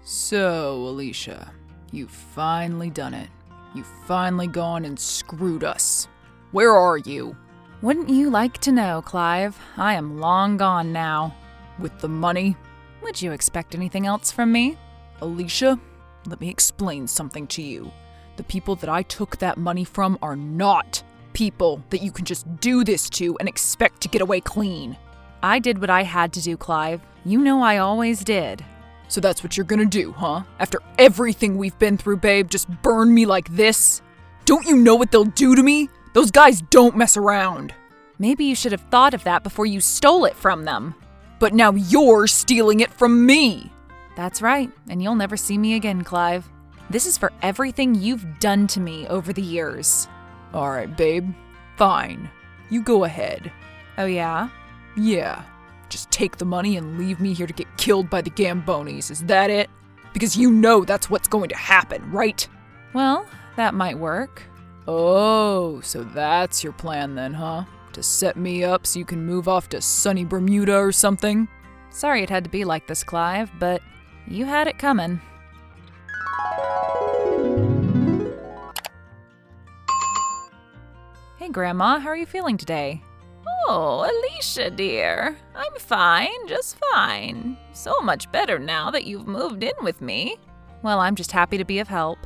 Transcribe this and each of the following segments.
So, Alicia, you've finally done it. You've finally gone and screwed us. Where are you? Wouldn't you like to know, Clive? I am long gone now. With the money? Would you expect anything else from me? Alicia, let me explain something to you. The people that I took that money from are not people that you can just do this to and expect to get away clean. I did what I had to do, Clive. You know I always did. So that's what you're gonna do, huh? After everything we've been through, babe, just burn me like this? Don't you know what they'll do to me? Those guys don't mess around. Maybe you should have thought of that before you stole it from them. But now you're stealing it from me. That's right, and you'll never see me again, Clive. This is for everything you've done to me over the years. All right, babe. Fine. You go ahead. Oh, yeah? Yeah. Just take the money and leave me here to get killed by the Gambonis. Is that it? Because you know that's what's going to happen, right? Well, that might work. Oh, so that's your plan then, huh? To set me up so you can move off to sunny Bermuda or something? Sorry it had to be like this, Clive, but you had it coming. Hey, Grandma, how are you feeling today? Oh, Alicia, dear. I'm fine, just fine. So much better now that you've moved in with me. Well, I'm just happy to be of help.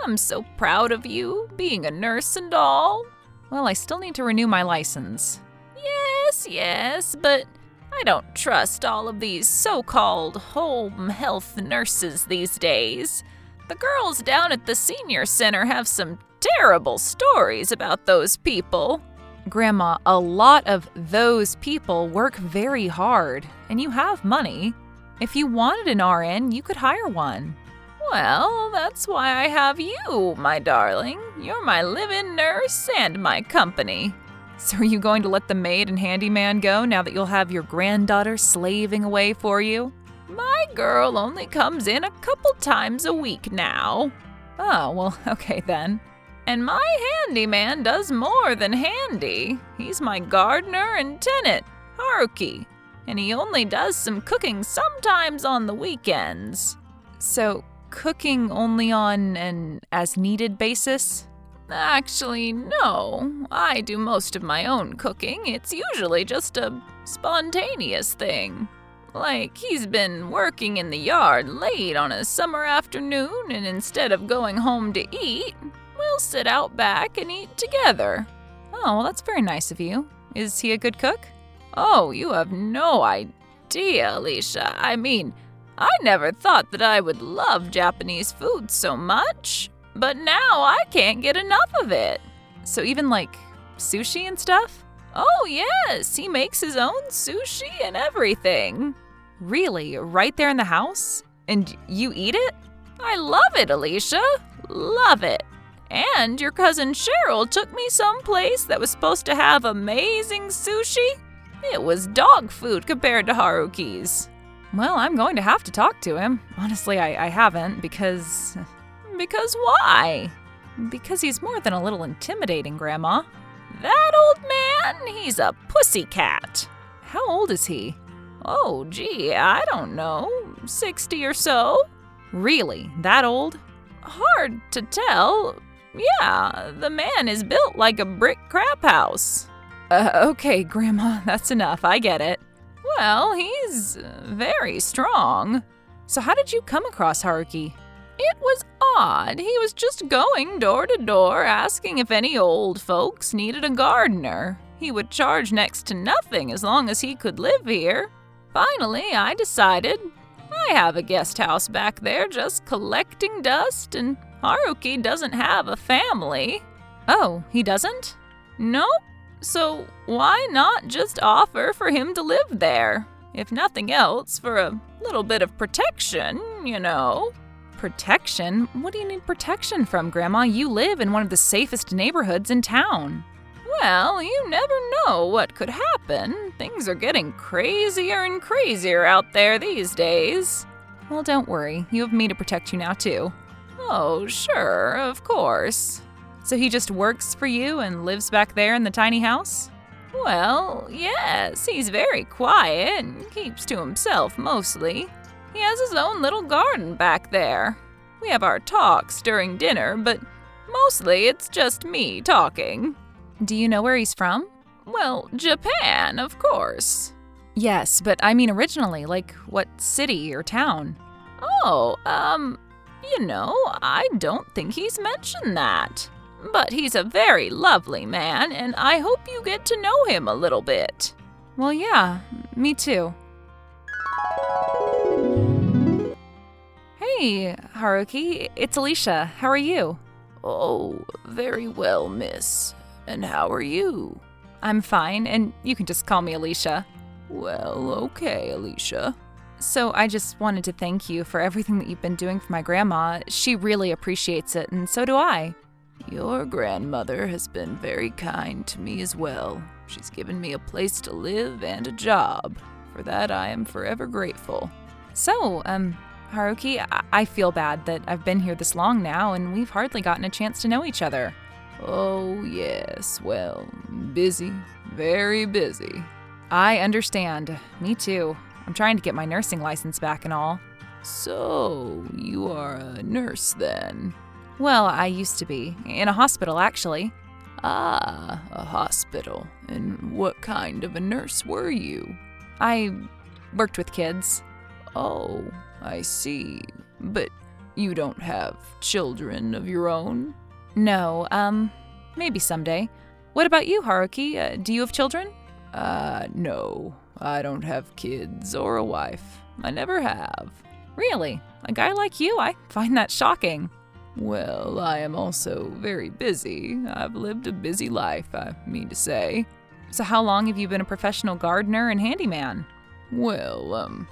I'm so proud of you, being a nurse and all. Well, I still need to renew my license. Yes, but I don't trust all of these so-called home health nurses these days. The girls down at the senior center have some terrible stories about those people. Grandma, a lot of those people work very hard, and you have money. If you wanted an RN, you could hire one. Well, that's why I have you, my darling. You're my live-in nurse and my company. So are you going to let the maid and handyman go now that you'll have your granddaughter slaving away for you? My girl only comes in a couple times a week now. Oh, well, okay then. And my handyman does more than handy. He's my gardener and tenant, Haruki. And he only does some cooking sometimes on the weekends. So, cooking only on an as-needed basis? Actually, no. I do most of my own cooking. It's usually just a spontaneous thing. Like, he's been working in the yard late on a summer afternoon, and instead of going home to eat, we'll sit out back and eat together. Oh, well, that's very nice of you. Is he a good cook? Oh, you have no idea, Alicia. I mean, I never thought that I would love Japanese food so much, but now I can't get enough of it. So even like sushi and stuff? Oh, yes, he makes his own sushi and everything. Really? Right there in the house? And you eat it? I love it, Alicia. Love it. And your cousin Cheryl took me someplace that was supposed to have amazing sushi. It was dog food compared to Haruki's. Well, I'm going to have to talk to him. Honestly, I haven't because... Because why? Because he's more than a little intimidating, Grandma. That old man, he's a pussycat. How old is he? Oh, gee, I don't know. 60 or so. Really? That old? Hard to tell. Yeah, the man is built like a brick crap house. Okay, Grandma, that's enough. I get it. Well, he's very strong. So how did you come across Haruki? It was odd. He was just going door to door asking if any old folks needed a gardener. He would charge next to nothing as long as he could live here. Finally, I decided I have a guest house back there just collecting dust, and Haruki doesn't have a family. Oh, he doesn't? Nope. So why not just offer for him to live there? If nothing else, for a little bit of protection, you know. Protection? What do you need protection from, Grandma? You live in one of the safest neighborhoods in town. Well, you never know what could happen. Things are getting crazier and crazier out there these days. Well, don't worry. You have me to protect you now, too. Oh, sure, of course. So he just works for you and lives back there in the tiny house? Well, yes, he's very quiet and keeps to himself mostly. He has his own little garden back there. We have our talks during dinner, but mostly it's just me talking. Do you know where he's from? Well, Japan, of course. Yes, but I mean originally, like what city or town? Oh, I don't think he's mentioned that. But he's a very lovely man, and I hope you get to know him a little bit. Well, yeah, me too. Hey, Haruki, it's Alicia. How are you? Oh, very well, miss. And how are you? I'm fine, and you can just call me Alicia. Well, okay, Alicia. So I just wanted to thank you for everything that you've been doing for my grandma. She really appreciates it, and so do I. Your grandmother has been very kind to me as well. She's given me a place to live and a job. For that, I am forever grateful. So, Haruki, I feel bad that I've been here this long now, and we've hardly gotten a chance to know each other. Oh, yes, well, busy, very busy. I understand. Me too. I'm trying to get my nursing license back and all. So, you are a nurse then? Well, I used to be. In a hospital, actually. Ah, a hospital. And what kind of a nurse were you? I worked with kids. Oh, I see. But you don't have children of your own? No, maybe someday. What about you, Haruki? Do you have children? No. I don't have kids or a wife. I never have. Really? A guy like you? I find that shocking. Well, I am also very busy. I've lived a busy life, I mean to say. So how long have you been a professional gardener and handyman? Well,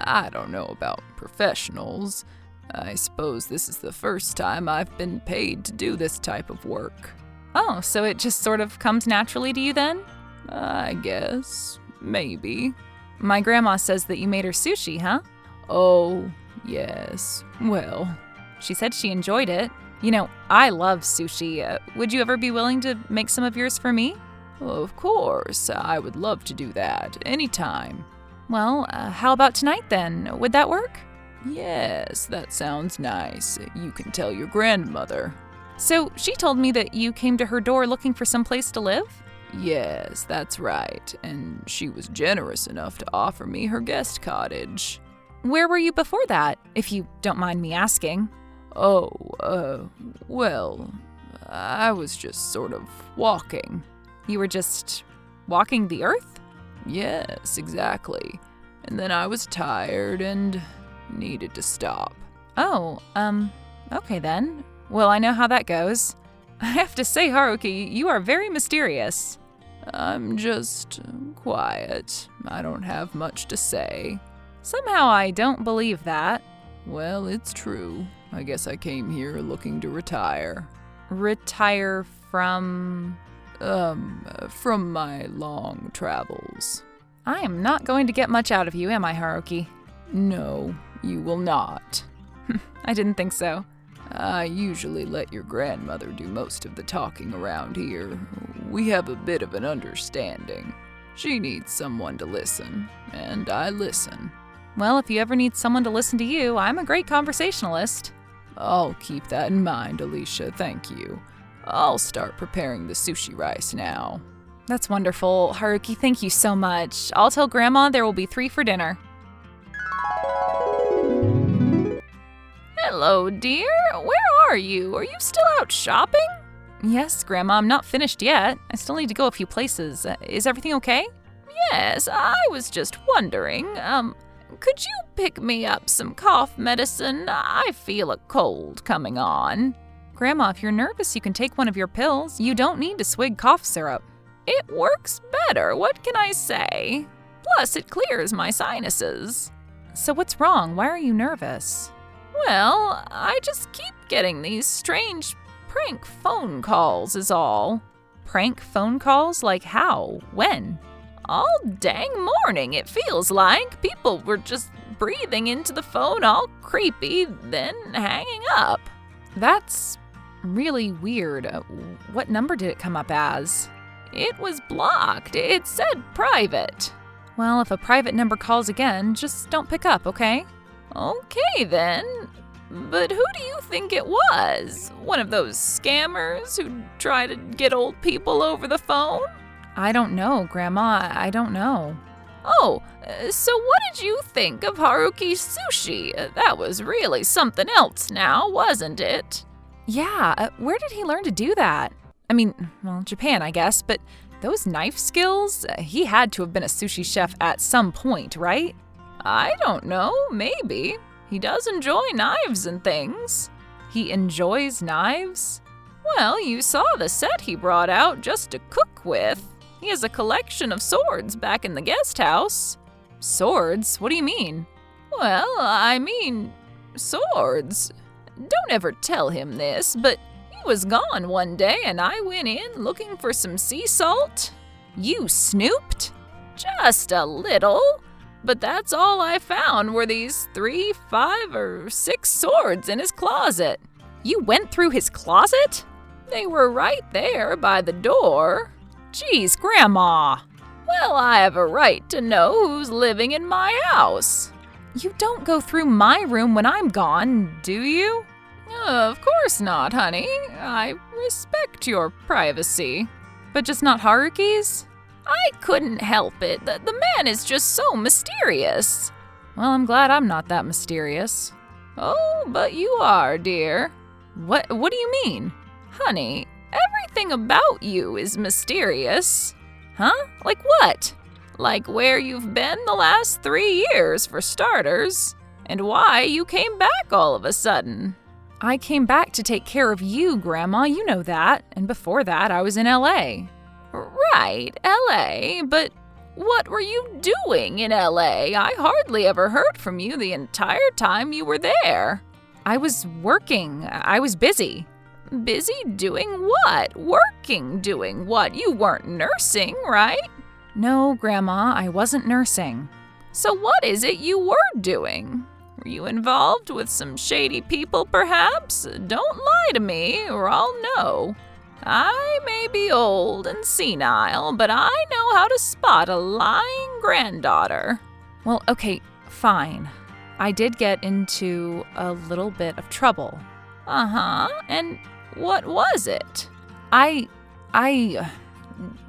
I don't know about professionals. I suppose this is the first time I've been paid to do this type of work. Oh, so it just sort of comes naturally to you then? I guess. Maybe. My grandma says that you made her sushi, huh? Oh, yes. Well, she said she enjoyed it. You know, I love sushi. Would you ever be willing to make some of yours for me? Of course. I would love to do that anytime. Well, how about tonight then? Would that work? Yes, that sounds nice. You can tell your grandmother. So she told me that you came to her door looking for some place to live? Yes, that's right. And she was generous enough to offer me her guest cottage. Where were you before that, if you don't mind me asking? Oh, well, I was just sort of walking. You were just walking the earth? Yes, exactly. And then I was tired and needed to stop. Oh, okay then. Well, I know how that goes. I have to say, Haruki, you are very mysterious. I'm just quiet. I don't have much to say. Somehow I don't believe that. Well, it's true. I guess I came here looking to retire. Retire from? From my long travels. I am not going to get much out of you, am I, Haruki? No, you will not. I didn't think so. I usually let your grandmother do most of the talking around here. We have a bit of an understanding. She needs someone to listen, and I listen. Well, if you ever need someone to listen to you, I'm a great conversationalist. I'll keep that in mind, Alicia, thank you. I'll start preparing the sushi rice now. That's wonderful. Haruki, thank you so much. I'll tell Grandma there will be 3 for dinner. Hello, dear. Where are you? Are you still out shopping? Yes, Grandma, I'm not finished yet. I still need to go a few places. Is everything okay? Yes, I was just wondering. Could you pick me up some cough medicine? I feel a cold coming on. Grandma, if you're nervous, you can take one of your pills. You don't need to swig cough syrup. It works better, what can I say? Plus, it clears my sinuses. So what's wrong? Why are you nervous? Well, I just keep getting these strange prank phone calls is all. Prank phone calls? Like how? When? All dang morning, it feels like. People were just breathing into the phone all creepy, then hanging up. That's really weird. What number did it come up as? It was blocked. It said private. Well, if a private number calls again, just don't pick up, okay? Okay then. But who do you think it was? One of those scammers who try to get old people over the phone? I don't know, Grandma. I don't know. Oh, so what did you think of Haruki Sushi? That was really something else now, wasn't it? Yeah, where did he learn to do that? I mean, well, Japan, I guess, but those knife skills, he had to have been a sushi chef at some point, right? I don't know, maybe. He does enjoy knives and things. He enjoys knives? Well, you saw the set he brought out just to cook with. He has a collection of swords back in the guest house. Swords? What do you mean? Well, I mean, swords. Don't ever tell him this, but he was gone one day and I went in looking for some sea salt. You snooped? Just a little. But that's all I found were these 3, 5, or 6 swords in his closet. You went through his closet? They were right there by the door. Geez, Grandma. Well, I have a right to know who's living in my house. You don't go through my room when I'm gone, do you? Of course not, honey. I respect your privacy. But just not Haruki's? I couldn't help it. The man is just so mysterious. Well, I'm glad I'm not that mysterious. Oh, but you are, dear. What do you mean? Honey, everything about you is mysterious. Huh? Like what? Like where you've been the last 3 years, for starters, and why you came back all of a sudden. I came back to take care of you, Grandma, you know that, and before that I was in LA. Right, LA, but what were you doing in LA? I hardly ever heard from you the entire time you were there. I was working. I was busy. Busy doing what? Working doing what? You weren't nursing, right? No, Grandma, I wasn't nursing. So what is it you were doing? Were you involved with some shady people, perhaps? Don't lie to me, or I'll know. I may be old and senile, but I know how to spot a lying granddaughter. Well, okay, fine. I did get into a little bit of trouble. Uh-huh, and what was it? I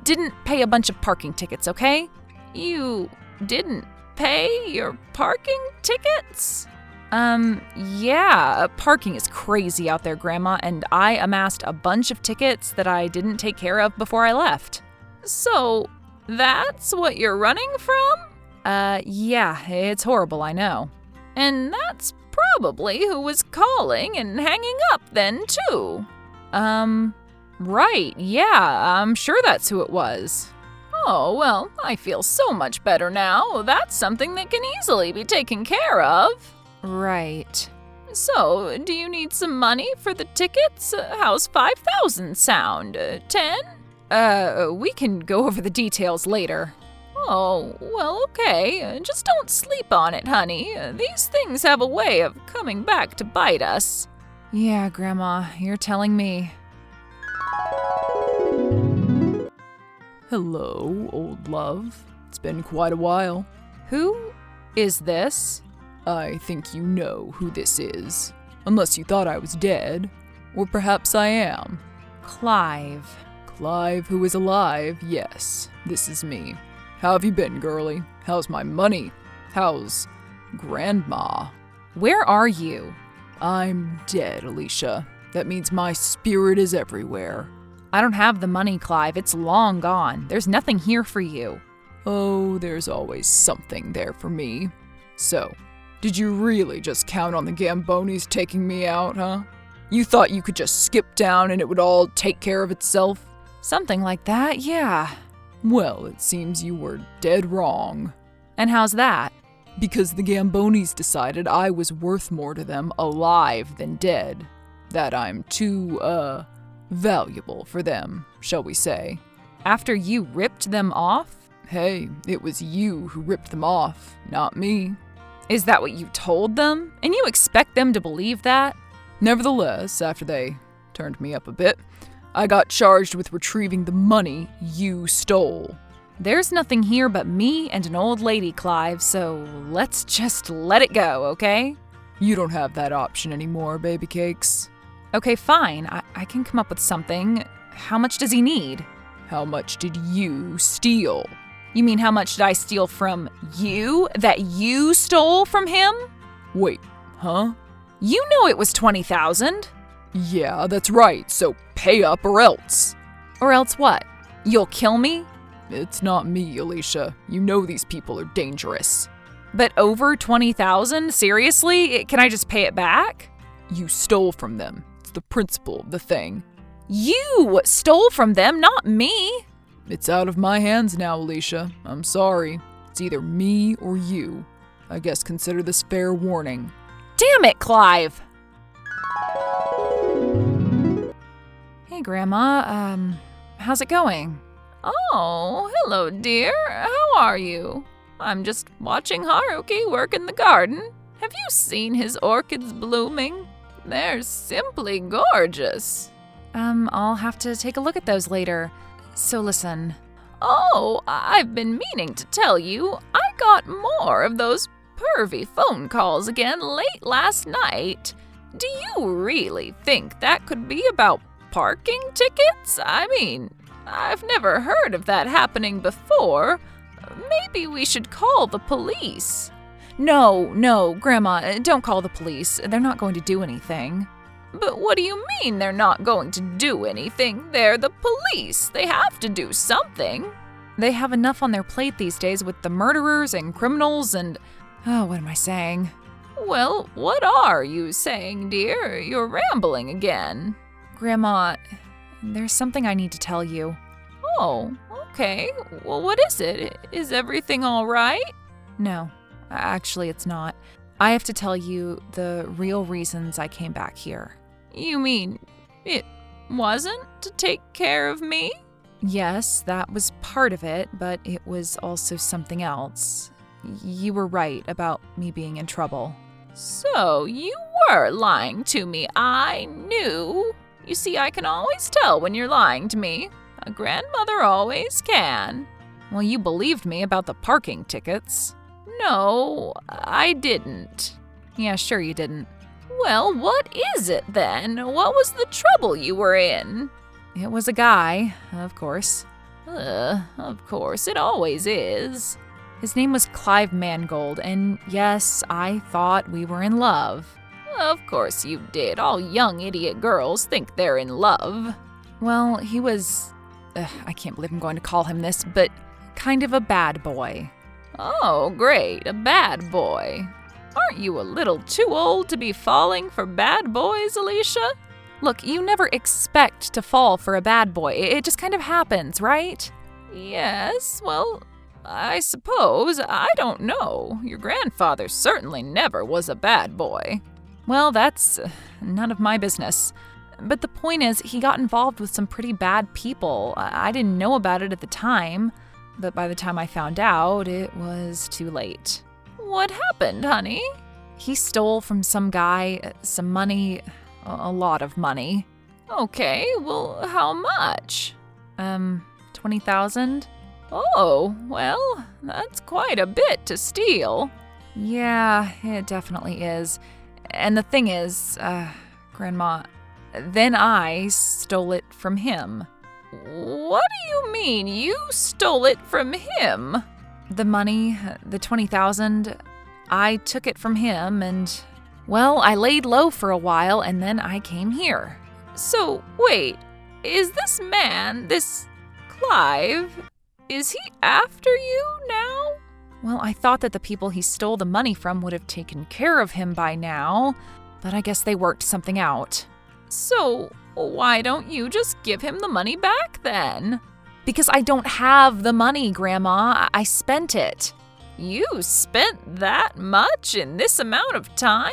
didn't pay a bunch of parking tickets, okay? You didn't pay your parking tickets? Yeah, parking is crazy out there, Grandma, and I amassed a bunch of tickets that I didn't take care of before I left. So, that's what you're running from? Yeah, it's horrible, I know. And that's probably who was calling and hanging up then, too. Right, yeah, I'm sure that's who it was. Oh, well, I feel so much better now. That's something that can easily be taken care of. Right. So, do you need some money for the tickets? How's 5,000 sound? 10? We can go over the details later. Oh, well, okay. Just don't sleep on it, honey. These things have a way of coming back to bite us. Yeah, Grandma, you're telling me. Hello, old love. It's been quite a while. Who is this? I think you know who this is. Unless you thought I was dead. Or perhaps I am. Clive. Clive, who is alive, yes. This is me. How have you been, girlie? How's my money? How's Grandma? Where are you? I'm dead, Alicia. That means my spirit is everywhere. I don't have the money, Clive. It's long gone. There's nothing here for you. Oh, there's always something there for me. So, did you really just count on the Gambonis taking me out, huh? You thought you could just skip down and it would all take care of itself? Something like that, yeah. Well, it seems you were dead wrong. And how's that? Because the Gambonis decided I was worth more to them alive than dead. That I'm too, valuable for them, shall we say. After you ripped them off? Hey, it was you who ripped them off, not me. Is that what you told them? And you expect them to believe that? Nevertheless, after they turned me up a bit, I got charged with retrieving the money you stole. There's nothing here but me and an old lady, Clive, so let's just let it go, okay? You don't have that option anymore, baby cakes. Okay, fine. I can come up with something. How much does he need? How much did you steal? You mean how much did I steal from you that you stole from him? Wait, huh? You know it was 20,000. Yeah, that's right, so pay up or else. Or else what? You'll kill me? It's not me, Alicia. You know these people are dangerous. But over 20,000? Seriously? Can I just pay it back? You stole from them. It's the principle of the thing. You stole from them, not me. It's out of my hands now, Alicia. I'm sorry. It's either me or you. I guess consider this fair warning. Damn it, Clive! Hey, Grandma. How's it going? Oh, hello, dear. How are you? I'm just watching Haruki work in the garden. Have you seen his orchids blooming? They're simply gorgeous. I'll have to take a look at those later. So listen. Oh, I've been meaning to tell you, I got more of those pervy phone calls again late last night. Do you really think that could be about parking tickets? I mean, I've never heard of that happening before. Maybe we should call the police. No, Grandma, don't call the police. They're not going to do anything. But what do you mean they're not going to do anything? They're the police. They have to do something. They have enough on their plate these days with the murderers and criminals and… Oh, what am I saying? Well, what are you saying, dear? You're rambling again. Grandma, there's something I need to tell you. Oh, okay. Well, what is it? Is everything all right? No, actually it's not. I have to tell you the real reasons I came back here. You mean it wasn't to take care of me? Yes, that was part of it, but it was also something else. You were right about me being in trouble. So you were lying to me. I knew. You see, I can always tell when you're lying to me. A grandmother always can. Well, you believed me about the parking tickets. No, I didn't. Yeah, sure you didn't. Well, what is it then? What was the trouble you were in? It was a guy, of course. Of course, it always is. His name was Clive Mangold, and yes, I thought we were in love. Of course you did. All young idiot girls think they're in love. Well, he was… I can't believe I'm going to call him this, but kind of a bad boy. Oh, great, a bad boy. Aren't you a little too old to be falling for bad boys, Alicia? Look, you never expect to fall for a bad boy. It just kind of happens, right? Yes, well, I suppose. I don't know. Your grandfather certainly never was a bad boy. Well, that's none of my business. But the point is, he got involved with some pretty bad people. I didn't know about it at the time, but by the time I found out, it was too late. What happened, honey? He stole from some guy some money, a lot of money. Okay, well, how much? 20,000? Oh, well, that's quite a bit to steal. Yeah, it definitely is. And the thing is, Grandma, then I stole it from him. What do you mean you stole it from him? The money, the 20,000, I took it from him and, well, I laid low for a while and then I came here. So, wait, is this man, this Clive, is he after you now? Well, I thought that the people he stole the money from would have taken care of him by now, but I guess they worked something out. So, why don't you just give him the money back then? Because I don't have the money, Grandma. I spent it. You spent that much in this amount of time?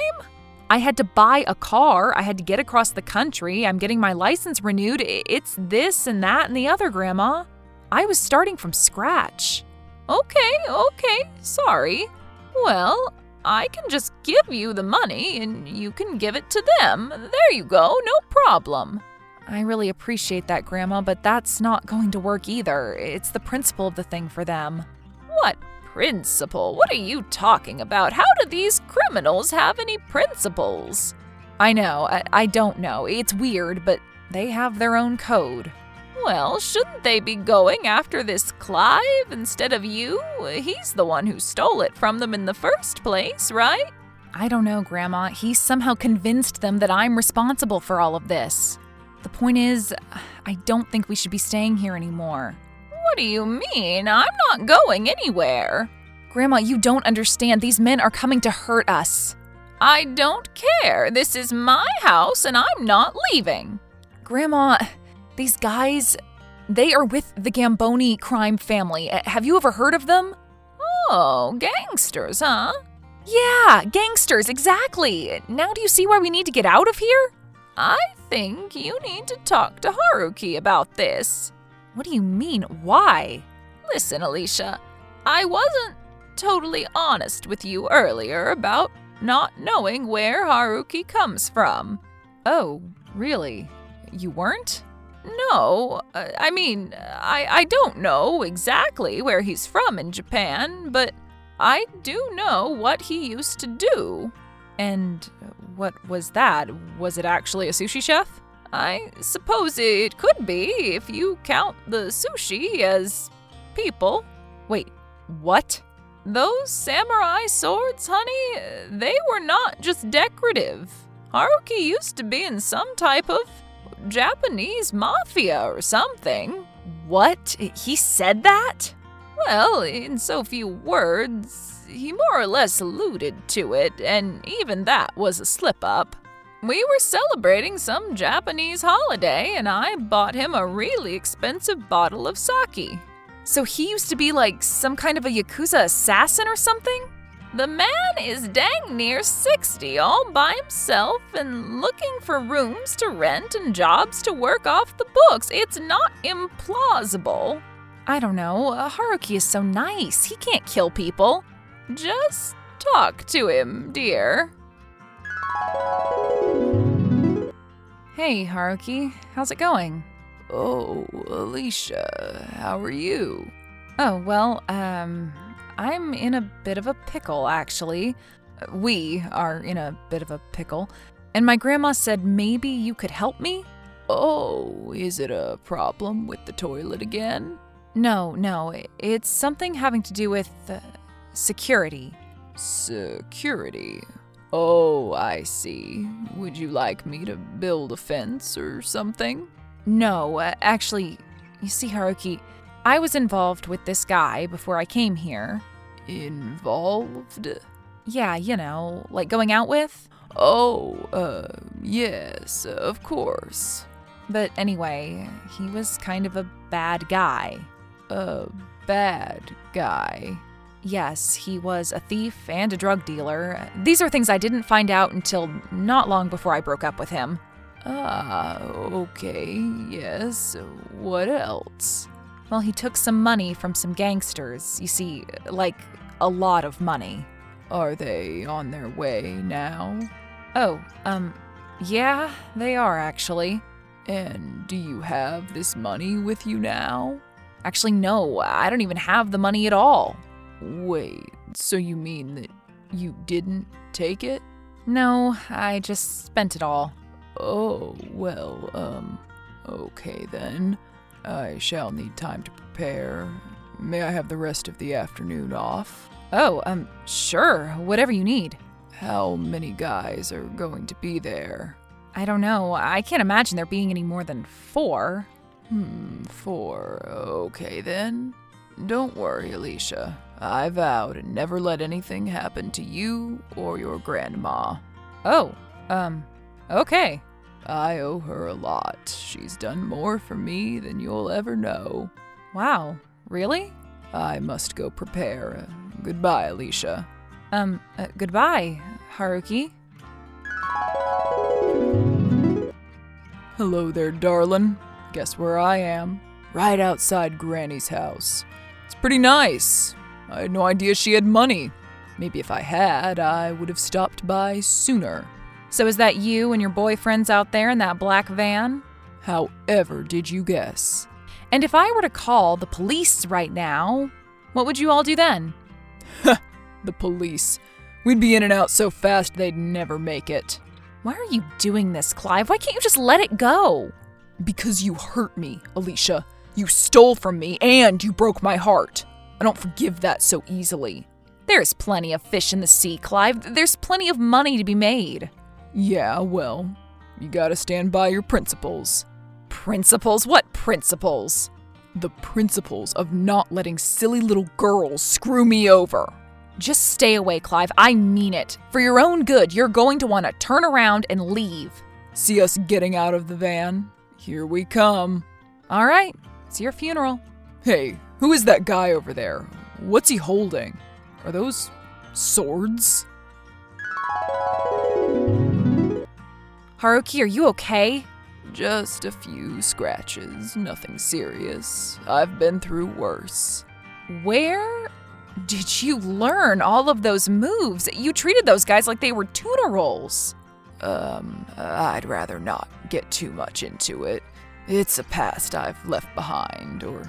I had to buy a car. I had to get across the country. I'm getting my license renewed. It's this and that and the other, Grandma. I was starting from scratch. Okay, sorry. Well, I can just give you the money and you can give it to them. There you go, no problem. I really appreciate that, Grandma, but that's not going to work either. It's the principle of the thing for them. What principle? What are you talking about? How do these criminals have any principles? I know, I don't know. It's weird, but they have their own code. Well, shouldn't they be going after this Clive instead of you? He's the one who stole it from them in the first place, right? I don't know, Grandma. He somehow convinced them that I'm responsible for all of this. The point is, I don't think we should be staying here anymore. What do you mean? I'm not going anywhere. Grandma, you don't understand. These men are coming to hurt us. I don't care. This is my house and I'm not leaving. Grandma, these guys, they are with the Gamboni crime family. Have you ever heard of them? Oh, gangsters, huh? Yeah, gangsters, exactly. Now do you see why we need to get out of here? I think you need to talk to Haruki about this. What do you mean? Why? Listen, Alicia, I wasn't totally honest with you earlier about not knowing where Haruki comes from. Oh, really? You weren't? No, I don't know exactly where he's from in Japan, but I do know what he used to do. And what was that? Was it actually a sushi chef? I suppose it could be if you count the sushi as people. Wait, what? Those samurai swords, honey, they were not just decorative. Haruki used to be in some type of Japanese mafia or something. What? He said that? Well, in so few words, he more or less alluded to it, and even that was a slip-up. We were celebrating some Japanese holiday, and I bought him a really expensive bottle of sake. So he used to be like some kind of a Yakuza assassin or something? The man is dang near 60 all by himself and looking for rooms to rent and jobs to work off the books. It's not implausible. I don't know. Haruki is so nice. He can't kill people. Just talk to him, dear. Hey, Haruki. How's it going? Oh, Alicia, how are you? Oh, well, I'm in a bit of a pickle, actually. We are in a bit of a pickle. And my grandma said maybe you could help me? Oh, is it a problem with the toilet again? No, it's something having to do with security. Security? Oh, I see. Would you like me to build a fence or something? No, actually, you see, Haruki, I was involved with this guy before I came here. Involved? Yeah, you know, like going out with? Oh, yes, of course. But anyway, he was kind of a bad guy. A bad guy? Yes, he was a thief and a drug dealer. These are things I didn't find out until not long before I broke up with him. Ah, okay, yes. What else? Well, he took some money from some gangsters. You see, like, a lot of money. Are they on their way now? Oh, yeah, they are actually. And do you have this money with you now? Actually, no, I don't even have the money at all. Wait, so you mean that you didn't take it? No, I just spent it all. Oh, well, okay then. I shall need time to prepare. May I have the rest of the afternoon off? Oh, sure, whatever you need. How many guys are going to be there? I don't know. I can't imagine there being any more than 4. 4. Okay then. Don't worry, Alicia. I vow to never let anything happen to you or your grandma. Oh, okay. I owe her a lot. She's done more for me than you'll ever know. Wow, really? I must go prepare. Goodbye, Alicia. Goodbye, Haruki. Hello there, darling. Guess where I am? Right outside Granny's house. It's pretty nice. I had no idea she had money. Maybe if I had, I would have stopped by sooner. So is that you and your boyfriends out there in that black van? However did you guess? And if I were to call the police right now, what would you all do then? The police. We'd be in and out so fast they'd never make it. Why are you doing this, Clive? Why can't you just let it go? Because you hurt me, Alicia. You stole from me and you broke my heart. I don't forgive that so easily. There's plenty of fish in the sea, Clive. There's plenty of money to be made. Yeah, well, you gotta stand by your principles. Principles? What principles? The principles of not letting silly little girls screw me over. Just stay away, Clive. I mean it. For your own good, you're going to want to turn around and leave. See us getting out of the van? Here we come. All right, it's your funeral. Hey, who is that guy over there? What's he holding? Are those swords? Haruki, are you okay? Just a few scratches, nothing serious. I've been through worse. Where did you learn all of those moves? You treated those guys like they were tuna rolls. I'd rather not get too much into it. It's a past I've left behind, or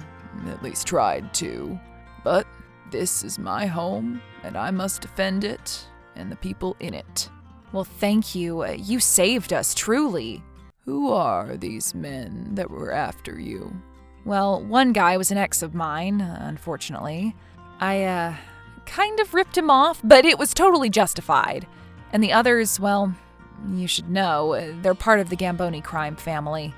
at least tried to. But this is my home, and I must defend it and the people in it. Well, thank you. You saved us, truly. Who are these men that were after you? Well, one guy was an ex of mine, unfortunately. I, kind of ripped him off, but it was totally justified. And the others, well, you should know, they're part of the Gamboni crime family.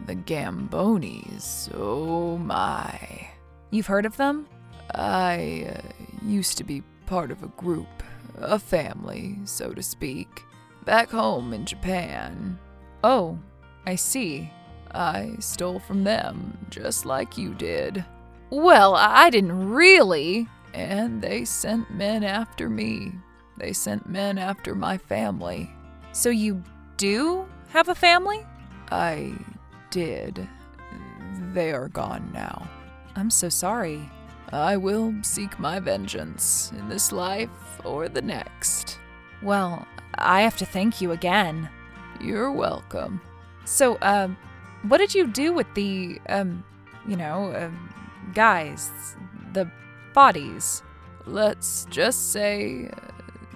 The Gambonis, oh my. You've heard of them? I used to be part of a group, a family, so to speak, back home in Japan. Oh, I see. I stole from them, just like you did. Well, I didn't really. And they sent men after me. They sent men after my family. So you do have a family? I did. They are gone now. I'm so sorry. I will seek my vengeance in this life or the next. Well, I have to thank you again. You're welcome. So, what did you do with the, guys, the bodies? Let's just say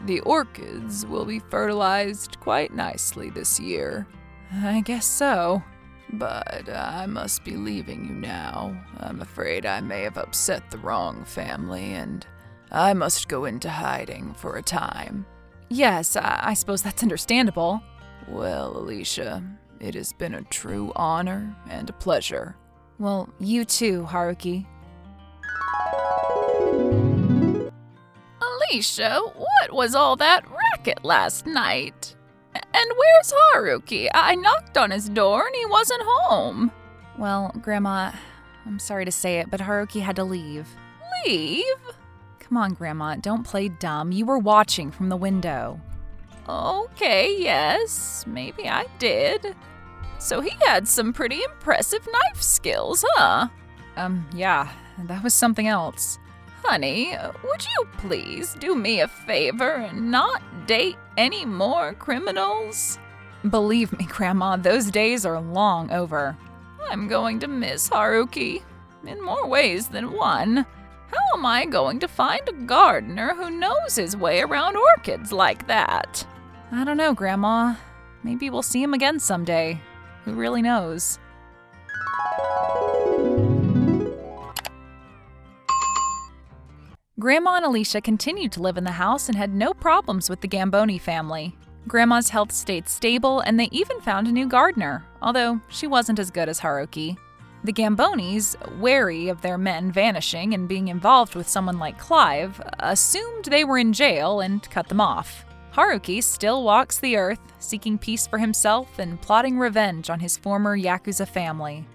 the orchids will be fertilized quite nicely this year. I guess so. But I must be leaving you now. I'm afraid I may have upset the wrong family, and I must go into hiding for a time. Yes, I suppose that's understandable. Well, Alicia, it has been a true honor and a pleasure. Well, you too, Haruki. Alicia, what was all that racket last night? And where's Haruki? I knocked on his door and he wasn't home. Well, Grandma, I'm sorry to say it, but Haruki had to leave. Leave? Come on, Grandma, don't play dumb. You were watching from the window. Okay, yes, maybe I did. So he had some pretty impressive knife skills, huh? Yeah, that was something else. Honey, would you please do me a favor and not date any more criminals? Believe me, Grandma, those days are long over. I'm going to miss Haruki in more ways than one. How am I going to find a gardener who knows his way around orchids like that? I don't know, Grandma. Maybe we'll see him again someday. Who really knows? Grandma and Alicia continued to live in the house and had no problems with the Gamboni family. Grandma's health stayed stable, and they even found a new gardener, although she wasn't as good as Haruki. The Gambonis, wary of their men vanishing and being involved with someone like Clive, assumed they were in jail and cut them off. Haruki still walks the earth, seeking peace for himself and plotting revenge on his former Yakuza family.